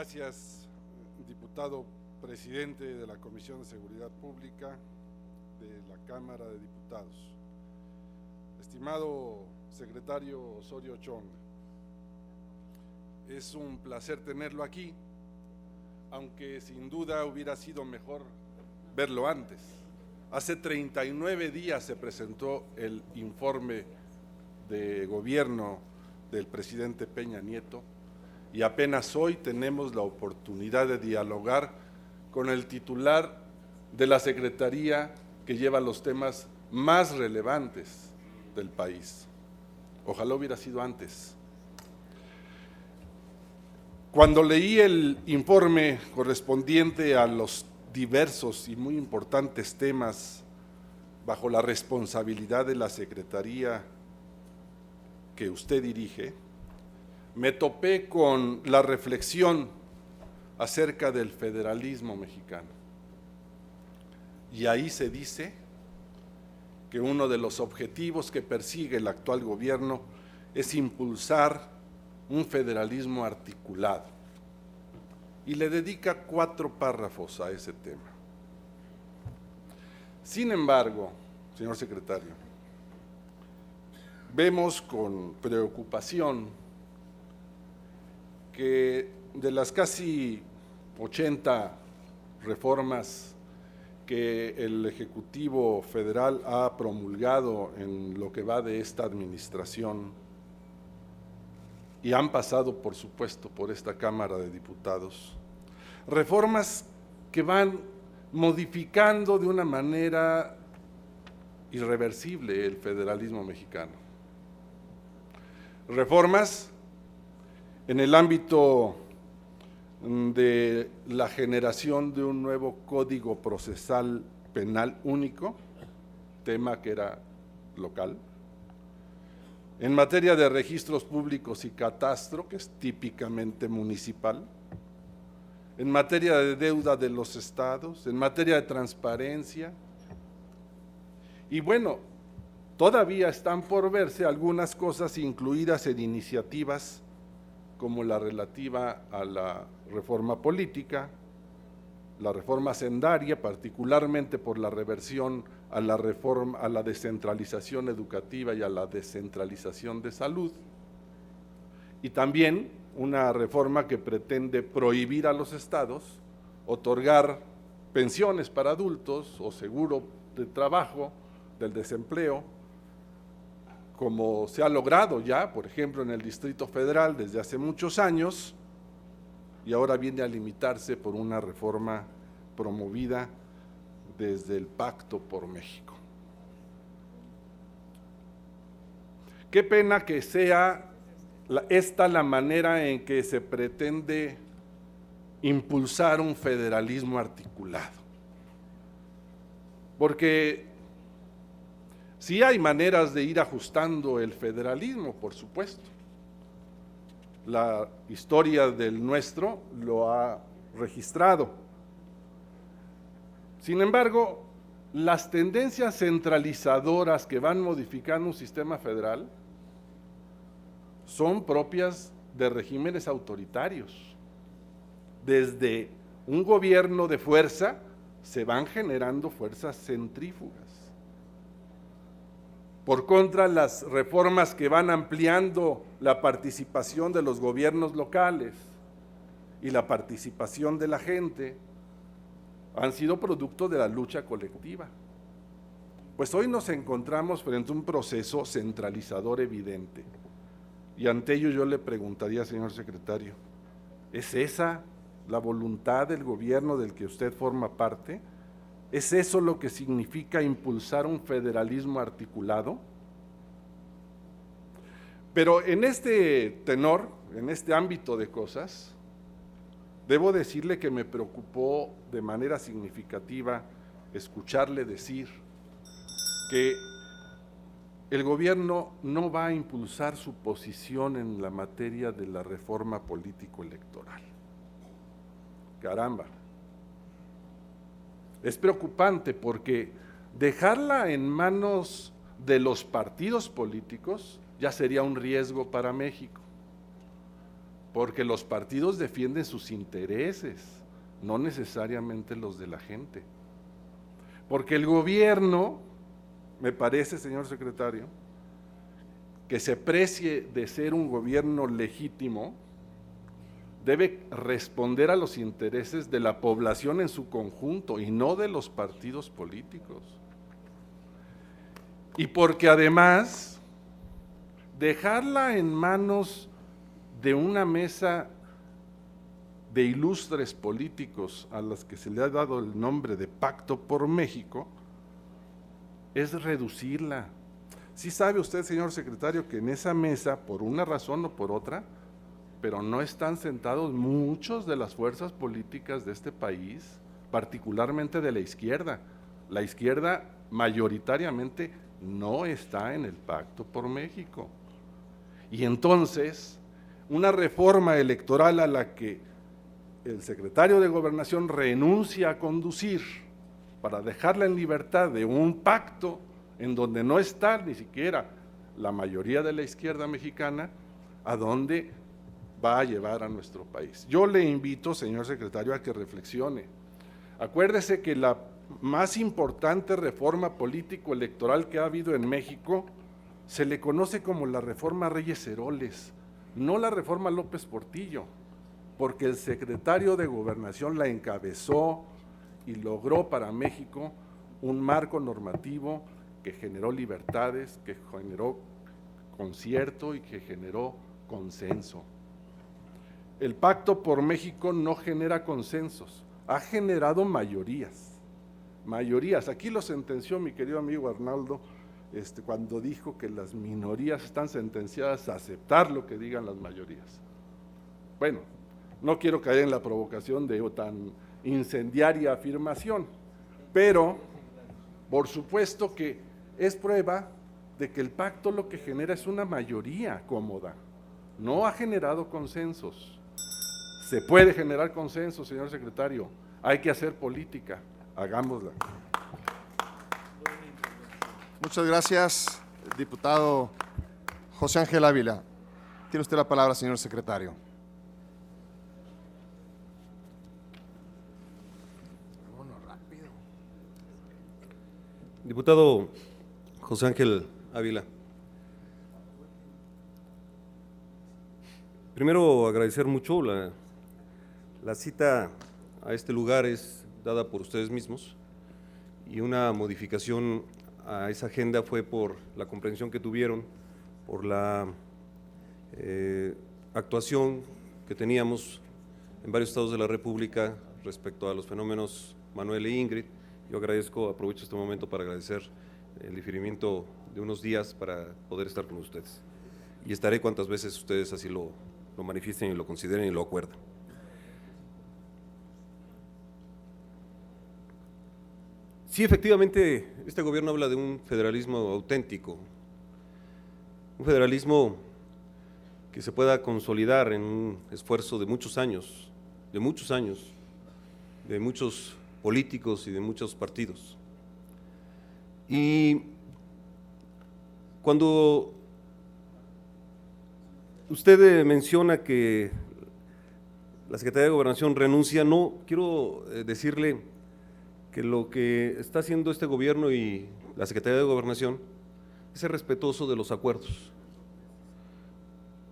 Gracias, diputado presidente de la Comisión de Seguridad Pública de la Cámara de Diputados. Estimado secretario Osorio Chong, es un placer tenerlo aquí, aunque sin duda hubiera sido mejor verlo antes. Hace 39 días se presentó el informe de gobierno del presidente Peña Nieto y apenas hoy tenemos la oportunidad de dialogar con el titular de la Secretaría que lleva los temas más relevantes del país. Ojalá hubiera sido antes. Cuando leí el informe correspondiente a los diversos y muy importantes temas bajo la responsabilidad de la Secretaría que usted dirige, me topé con la reflexión acerca del federalismo mexicano. Y ahí se dice que uno de los objetivos que persigue el actual gobierno es impulsar un federalismo articulado. Y le dedica 4 párrafos a ese tema. Sin embargo, señor secretario, vemos con preocupación que de las casi 80 reformas que el Ejecutivo Federal ha promulgado en lo que va de esta administración y han pasado, por supuesto, por esta Cámara de Diputados, reformas que van modificando de una manera irreversible el federalismo mexicano. Reformas en el ámbito de la generación de un nuevo Código Procesal Penal único, tema que era local, en materia de registros públicos y catastro, que es típicamente municipal, en materia de deuda de los estados, en materia de transparencia, y bueno, todavía están por verse algunas cosas incluidas en iniciativas como la relativa a la reforma política, la reforma hacendaria, particularmente por la reversión a la reforma, a la descentralización educativa y a la descentralización de salud, y también una reforma que pretende prohibir a los estados otorgar pensiones para adultos o seguro de trabajo del desempleo, como se ha logrado ya, por ejemplo, en el Distrito Federal desde hace muchos años, y ahora viene a limitarse por una reforma promovida desde el Pacto por México. Qué pena que sea esta la manera en que se pretende impulsar un federalismo articulado, porque sí hay maneras de ir ajustando el federalismo, por supuesto. La historia del nuestro lo ha registrado. Sin embargo, las tendencias centralizadoras que van modificando un sistema federal son propias de regímenes autoritarios. Desde un gobierno de fuerza se van generando fuerzas centrífugas. Por contra, las reformas que van ampliando la participación de los gobiernos locales y la participación de la gente han sido producto de la lucha colectiva. Pues hoy nos encontramos frente a un proceso centralizador evidente. Y ante ello yo le preguntaría, señor secretario, ¿es esa la voluntad del gobierno del que usted forma parte? ¿Es eso lo que significa impulsar un federalismo articulado? Pero en este tenor, en este ámbito de cosas, debo decirle que me preocupó de manera significativa escucharle decir que el gobierno no va a impulsar su posición en la materia de la reforma político-electoral. Caramba. Es preocupante porque dejarla en manos de los partidos políticos ya sería un riesgo para México. porque los partidos defienden sus intereses, no necesariamente los de la gente. Porque el gobierno, me parece, señor secretario, que se precie de ser un gobierno legítimo, debe responder a los intereses de la población en su conjunto y no de los partidos políticos. Y porque además, dejarla en manos de una mesa de ilustres políticos a las que se le ha dado el nombre de Pacto por México, es reducirla. Sí sabe usted, señor secretario, que en esa mesa, por una razón o por otra, pero no están sentados muchos de las fuerzas políticas de este país, particularmente de la izquierda. La izquierda mayoritariamente no está en el Pacto por México. Y entonces, una reforma electoral a la que el secretario de Gobernación renuncia a conducir para dejarla en libertad de un pacto en donde no está ni siquiera la mayoría de la izquierda mexicana, ¿a dónde va a llevar a nuestro país? Yo le invito, señor secretario, a que reflexione. Acuérdese que la más importante reforma político-electoral que ha habido en México se le conoce como la reforma Reyes Heroles, no la reforma López Portillo, porque el secretario de Gobernación la encabezó y logró para México un marco normativo que generó libertades, que generó concierto y que generó consenso. El Pacto por México no genera consensos, ha generado mayorías. Aquí lo sentenció mi querido amigo Arnaldo cuando dijo que las minorías están sentenciadas a aceptar lo que digan las mayorías. Bueno, no quiero caer en la provocación de tan incendiaria afirmación, pero por supuesto que es prueba de que el pacto lo que genera es una mayoría cómoda, no ha generado consensos. Se puede generar consenso, señor secretario, hay que hacer política, hagámosla. Muchas gracias, diputado José Ángel Ávila. Tiene usted la palabra, señor secretario. Diputado José Ángel Ávila, primero agradecer mucho la cita a este lugar es dada por ustedes mismos y una modificación a esa agenda fue por la comprensión que tuvieron, por la actuación que teníamos en varios estados de la República respecto a los fenómenos Manuel e Ingrid. Yo aprovecho este momento para agradecer el diferimiento de unos días para poder estar con ustedes. Y estaré cuantas veces ustedes así lo manifiesten y lo consideren y lo acuerden. Sí, efectivamente, este gobierno habla de un federalismo auténtico, un federalismo que se pueda consolidar en un esfuerzo de muchos años, de muchos políticos y de muchos partidos. Y cuando usted menciona que la Secretaría de Gobernación renuncia, no, quiero decirle que lo que está haciendo este gobierno y la Secretaría de Gobernación es ser respetuoso de los acuerdos.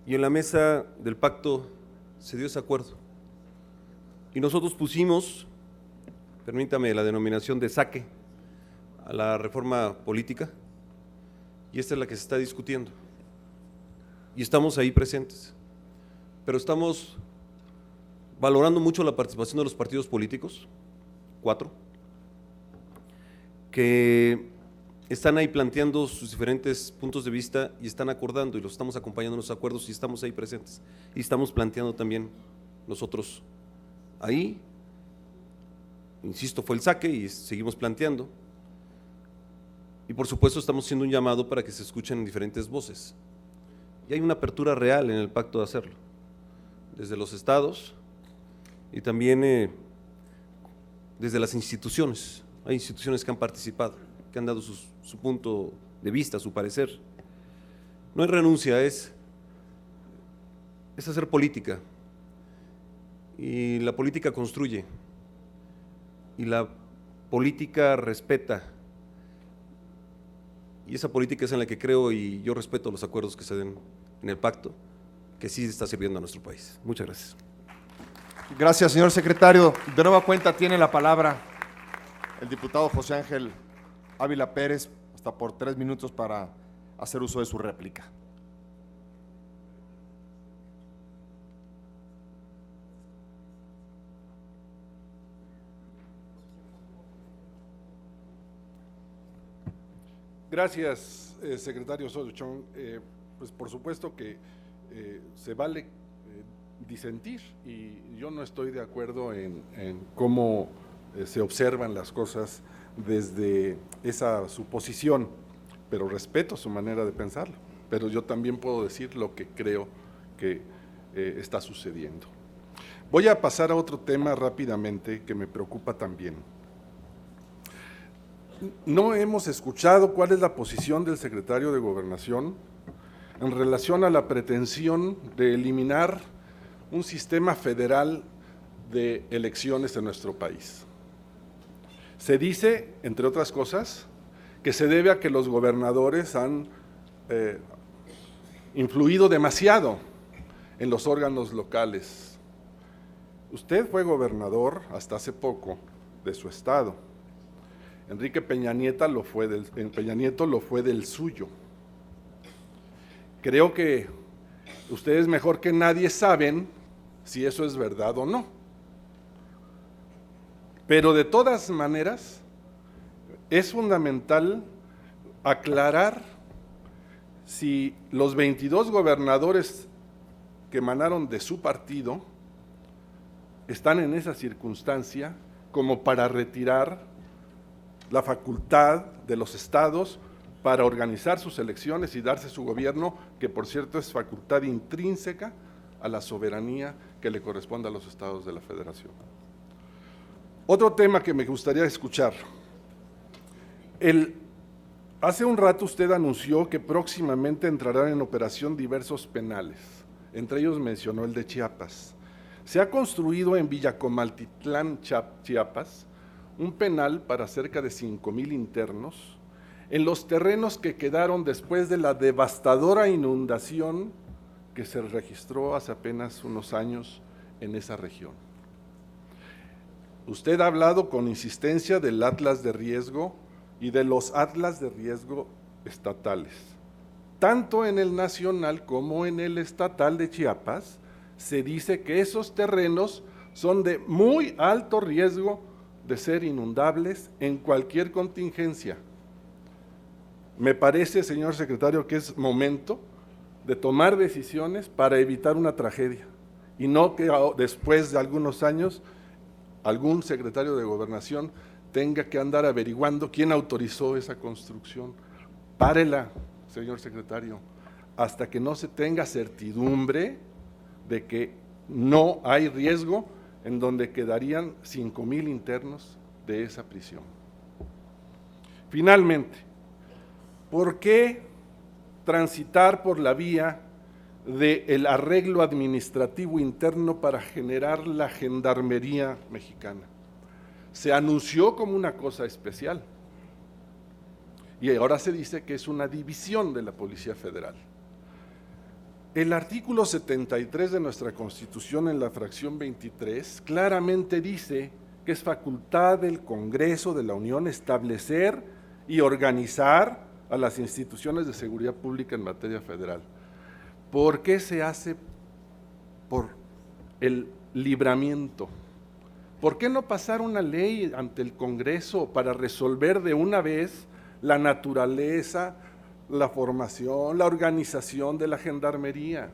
Y en la mesa del pacto se dio ese acuerdo. Y nosotros pusimos, permítame la denominación de saque, a la reforma política, y esta es la que se está discutiendo. Y estamos ahí presentes, pero estamos valorando mucho la participación de los partidos políticos, 4, que están ahí planteando sus diferentes puntos de vista y están acordando y los estamos acompañando en los acuerdos y estamos ahí presentes. Y estamos planteando también nosotros ahí, insisto, fue el saque y seguimos planteando. Y por supuesto estamos haciendo un llamado para que se escuchen diferentes voces. Y hay una apertura real en el pacto de hacerlo, desde los estados y también desde las instituciones. Hay instituciones que han participado, que han dado su punto de vista, su parecer. No hay renuncia, es es hacer política. Y la política construye. Y la política respeta. Y esa política es en la que creo, y yo respeto los acuerdos que se den en el pacto, que sí está sirviendo a nuestro país. Muchas gracias. Gracias, señor secretario. De nueva cuenta tiene la palabra el diputado José Ángel Ávila Pérez, hasta por 3 minutos para hacer uso de su réplica. Gracias, secretario Solochón. Pues por supuesto que se vale disentir, y yo no estoy de acuerdo en cómo se observan las cosas desde esa suposición, pero respeto su manera de pensarlo. Pero yo también puedo decir lo que creo que está sucediendo. Voy a pasar a otro tema rápidamente que me preocupa también. No hemos escuchado cuál es la posición del secretario de Gobernación en relación a la pretensión de eliminar un sistema federal de elecciones en nuestro país. Se dice, entre otras cosas, que se debe a que los gobernadores han influido demasiado en los órganos locales. Usted fue gobernador hasta hace poco de su estado. Enrique Peña Nieto lo fue del suyo. Creo que ustedes mejor que nadie saben si eso es verdad o no. Pero de todas maneras, es fundamental aclarar si los 22 gobernadores que emanaron de su partido están en esa circunstancia como para retirar la facultad de los estados para organizar sus elecciones y darse su gobierno, que por cierto es facultad intrínseca a la soberanía que le corresponde a los estados de la Federación. Otro tema que me gustaría escuchar. Hace un rato usted anunció que próximamente entrarán en operación diversos penales, entre ellos mencionó el de Chiapas. Se ha construido en Villacomaltitlán, Chiapas, un penal para cerca de 5,000 internos en los terrenos que quedaron después de la devastadora inundación que se registró hace apenas unos años en esa región. Usted ha hablado con insistencia del atlas de riesgo y de los atlas de riesgo estatales. Tanto en el nacional como en el estatal de Chiapas se dice que esos terrenos son de muy alto riesgo de ser inundables en cualquier contingencia. Me parece, señor secretario, que es momento de tomar decisiones para evitar una tragedia y no que después de algunos años algún secretario de Gobernación tenga que andar averiguando quién autorizó esa construcción. Párela, señor secretario, hasta que no se tenga certidumbre de que no hay riesgo en donde quedarían 5,000 internos de esa prisión. Finalmente, ¿por qué transitar por la vía del arreglo administrativo interno para generar la Gendarmería Mexicana? Se anunció como una cosa especial y ahora se dice que es una división de la Policía Federal. El artículo 73 de nuestra Constitución, en la fracción 23, claramente dice que es facultad del Congreso de la Unión establecer y organizar a las instituciones de seguridad pública en materia federal. ¿Por qué se hace por el libramiento? ¿Por qué no pasar una ley ante el Congreso para resolver de una vez la naturaleza, la formación, la organización de la Gendarmería?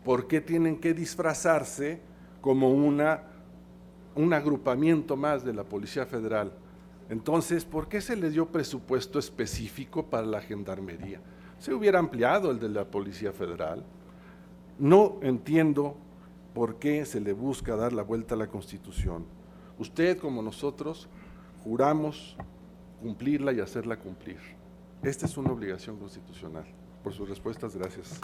¿Por qué tienen que disfrazarse como un agrupamiento más de la Policía Federal? Entonces, ¿por qué se les dio presupuesto específico para la Gendarmería? Se hubiera ampliado el de la Policía Federal. No entiendo por qué se le busca dar la vuelta a la Constitución. Usted, como nosotros, juramos cumplirla y hacerla cumplir. Esta es una obligación constitucional. Por sus respuestas, gracias.